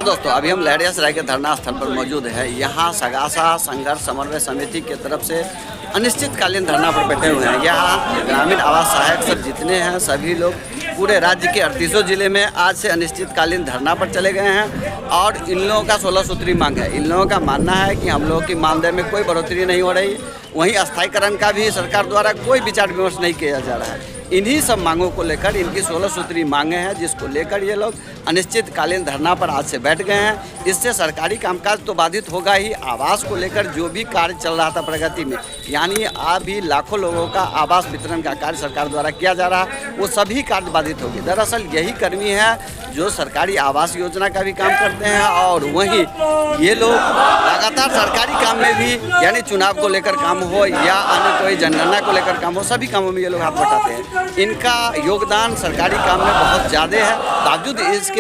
दोस्तों, अभी हम लहरियासराय के धरना स्थल पर मौजूद है। यहाँ सगासा संघर्ष समन्वय समिति की तरफ से अनिश्चितकालीन धरना पर बैठे हुए हैं। यहाँ ग्रामीण आवास सहायक सब जितने हैं सभी लोग पूरे राज्य के 38 जिले में आज से अनिश्चितकालीन धरना पर चले गए हैं और इन लोगों का 16 सूत्री मांग है। इन लोगों का मानना है कि हम लोगों की मानदेय में कोई बढ़ोतरी नहीं हो रही, वहीं अस्थायीकरण का भी सरकार द्वारा कोई विचार विमर्श नहीं किया जा रहा है। इन्हीं सब मांगों को लेकर इनकी 16 सूत्री मांगे हैं, जिसको लेकर ये लोग अनिश्चितकालीन धरना पर आज से बैठ गए हैं। इससे सरकारी कामकाज तो बाधित होगा ही, आवास को लेकर जो भी कार्य चल रहा था प्रगति में, यानी अभी लाखों लोगों का आवास वितरण का कार्य सरकार द्वारा किया जा रहा है, वो सभी कार्य बाधित होगी। दरअसल यही कर्मी है जो सरकारी आवास योजना का भी काम करते हैं और वहीं ये लोग लगातार सरकारी काम में भी, यानी चुनाव को लेकर काम हो या अन्य कोई जनगणना को लेकर काम हो, सभी कामों में ये लोग हाथ बटाते हैं। इनका योगदान सरकारी काम में बहुत ज़्यादा है, बावजूद इसके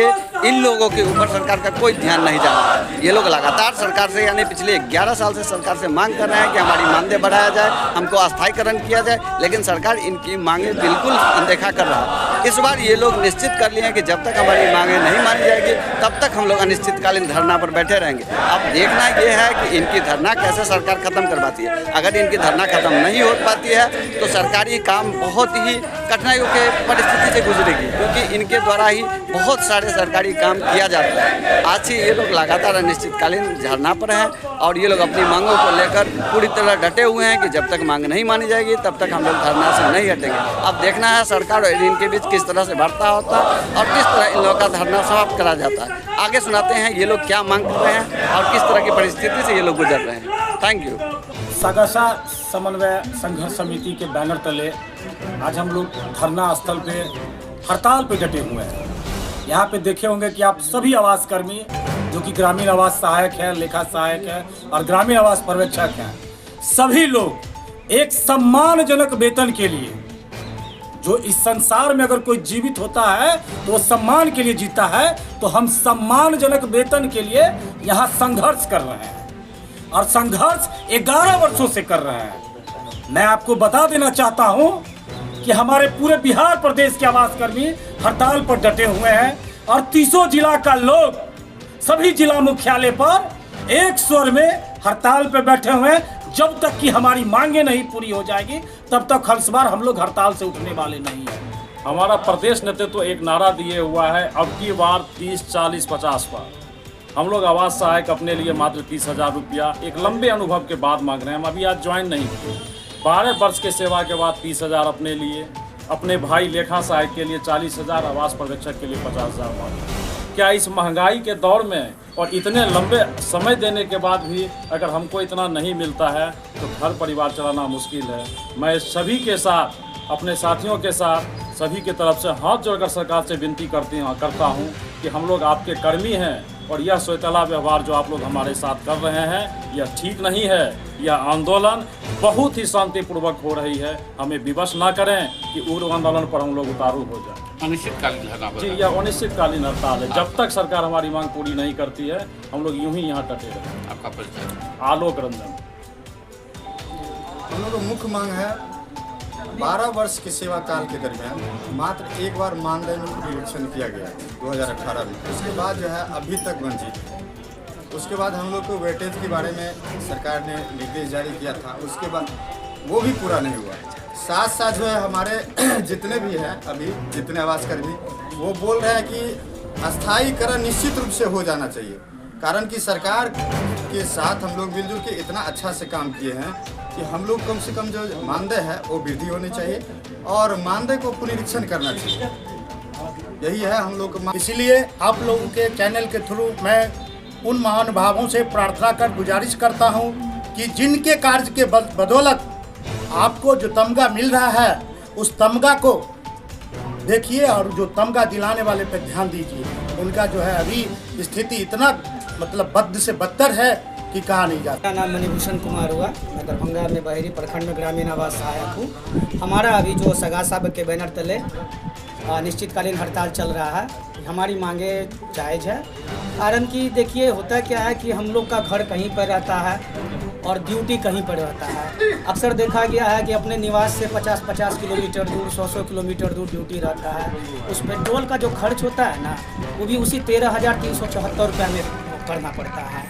इन लोगों के ऊपर सरकार का कोई ध्यान नहीं जा रहा है। ये लोग लगातार सरकार से, यानी पिछले 11 साल से सरकार से मांग कर रहे हैं कि हमारी मानदेय बढ़ाया जाए, हमको अस्थायीकरण किया जाए, लेकिन सरकार इनकी मांगें बिल्कुल अनदेखा कर रहा है। इस बार ये लोग निश्चित कर लिए हैं कि जब तक हमारी मांगें नहीं मानी जाएगी तब तक हम लोग अनिश्चितकालीन धरना पर बैठे रहेंगे। अब देखना ये है कि इनकी धरना कैसे सरकार खत्म करवाती है। अगर इनकी धरना खत्म नहीं हो पाती है तो सरकारी काम बहुत ही कठिनाइयों के परिस्थिति से गुजरेगी, क्योंकि इनके द्वारा ही बहुत सारे सरकारी काम किया जाता है। आज से ये लोग लगातार अनिश्चितकालीन धरना पर हैं और ये लोग अपनी मांगों को लेकर पूरी तरह डटे हुए हैं कि जब तक मांग नहीं मानी जाएगी तब तक हम लोग धरना से नहीं हटेंगे। अब देखना है सरकार और इनके बीच किस तरह से वार्ता होता है और किस तरह इन लोगों का धरना समाप्त करा जाता है। आगे सुनाते हैं ये लोग क्या मांग कर रहे हैं और किस तरह की परिस्थिति से ये लोग गुजर रहे हैं। Thank you. सगासा समन्वय संघर्ष समिति के बैनर तले आज हम लोग धरना स्थल पे हड़ताल पे डटे हुए हैं। यहाँ पे देखे होंगे कि आप सभी आवास कर्मी जो कि ग्रामीण आवास सहायक है, लेखा सहायक है और ग्रामीण आवास पर्यवेक्षक हैं, सभी लोग एक सम्मानजनक वेतन के लिए, जो इस संसार में अगर कोई जीवित होता है तो वो सम्मान के लिए जीता है, तो हम सम्मानजनक वेतन के लिए यहाँ संघर्ष कर रहे हैं और संघर्ष 11 वर्षों से कर रहे हैं। मैं आपको बता देना चाहता हूँ कि हमारे पूरे बिहार प्रदेश के आवास कर्मी हड़ताल पर डटे हुए हैं और 30 जिला का लोग सभी जिला मुख्यालय पर एक स्वर में हड़ताल पर बैठे हुए हैं। जब तक कि हमारी मांगे नहीं पूरी हो जाएगी तब तक हर बार हम लोग हड़ताल से उठने वाले नहीं हैं। हमारा प्रदेश नेतृत्व तो एक नारा दिए हुआ है, अब की बार 30, 40, 50 पर हम लोग आवास सहायक अपने लिए मात्र 30,000 रुपया एक लंबे अनुभव के बाद मांग रहे हैं। हम अभी आज ज्वाइन नहीं किए, 12 वर्ष के सेवा के बाद 30,000 अपने लिए, अपने भाई लेखा सहायक के लिए 40,000, आवास पर्यवेक्षक के लिए 50,000 मांग। क्या इस महंगाई के दौर में और इतने लंबे समय देने के बाद भी अगर हमको इतना नहीं मिलता है तो घर परिवार चलाना मुश्किल है। मैं सभी के साथ, अपने साथियों के साथ, सभी की तरफ से हाथ जोड़कर सरकार से विनती करता हूँ कि हम लोग आपके कर्मी हैं और यह सोतला व्यवहार जो आप लोग हमारे साथ कर रहे हैं यह ठीक नहीं है। यह आंदोलन बहुत ही शांतिपूर्वक हो रही है, हमें विवश ना करें कि उग्र आंदोलन पर हम लोग उतारू हो जाए। अनिश्चितकालीन धरना जी, यह अनिश्चितकालीन हड़ताल है। जब तक सरकार हमारी मांग पूरी नहीं करती है हम लोग यूं ही यहाँ डटे रहेंगे। आपका परिचय? आलोक रंजन। हम लोग का मुख्य मांग है 12 वर्ष के सेवा काल के दरमियान मात्र एक बार मानदेय में निरीक्षण किया गया 2018 में, उसके बाद जो है अभी तक वंचित है। उसके बाद हम लोग को वेटेज के बारे में सरकार ने निर्देश जारी किया था, उसके बाद वो भी पूरा नहीं हुआ। साथ साथ जो है हमारे जितने भी हैं अभी जितने आवास कर्मी, वो बोल रहे हैं कि अस्थायीकरण निश्चित रूप से हो जाना चाहिए, कारण कि सरकार के साथ हम लोग मिलजुल के इतना अच्छा से काम किए हैं कि हम लोग कम से कम जो मानदेय है वो वृद्धि होनी चाहिए और मानदेय को पुनरीक्षण करना चाहिए। यही है हम लोग का। इसीलिए आप लोगों के चैनल के थ्रू मैं उन महानुभावों से प्रार्थना कर गुजारिश करता हूं कि जिनके कार्य के बदौलत आपको जो तमगा मिल रहा है उस तमगा को देखिए और जो तमगा दिलाने वाले पे ध्यान दीजिए। उनका जो है अभी स्थिति इतना मतलब बद से बदतर है कि कहा नहीं जाता। मेरा नाम मणिभूषण कुमार हुआ, मैं दरभंगा में बहेरी प्रखंड में ग्रामीण आवास सहायक हूँ। हमारा अभी जो सगासा के बैनर तले अनिश्चितकालीन हड़ताल चल रहा है, हमारी मांगे जायज़ है। कारण कि देखिए होता क्या है कि हम लोग का घर कहीं पर रहता है और ड्यूटी कहीं पर रहता है। अक्सर देखा गया है कि अपने निवास से 50-50 किलोमीटर दूर, 100 किलोमीटर दूर ड्यूटी रहता है। उस पेट्रोल का जो खर्च होता है ना, वो भी उसी 13,374 रुपये में करना पड़ता है।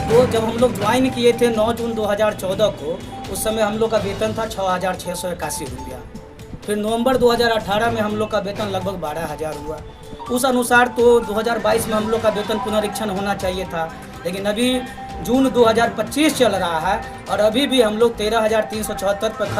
तो जब हम लोग ज्वाइन किए थे 9 जून 2014 को, उस समय हम लोग का वेतन था 6,681 रुपया। फिर नवंबर 2018 में हम लोग का वेतन लगभग 12,000 हुआ। उस अनुसार तो 2022 में हम लोग का वेतन पुनरीक्षण होना चाहिए था, लेकिन अभी जून 2025 चल रहा है और अभी भी हम लोग 13,374 पर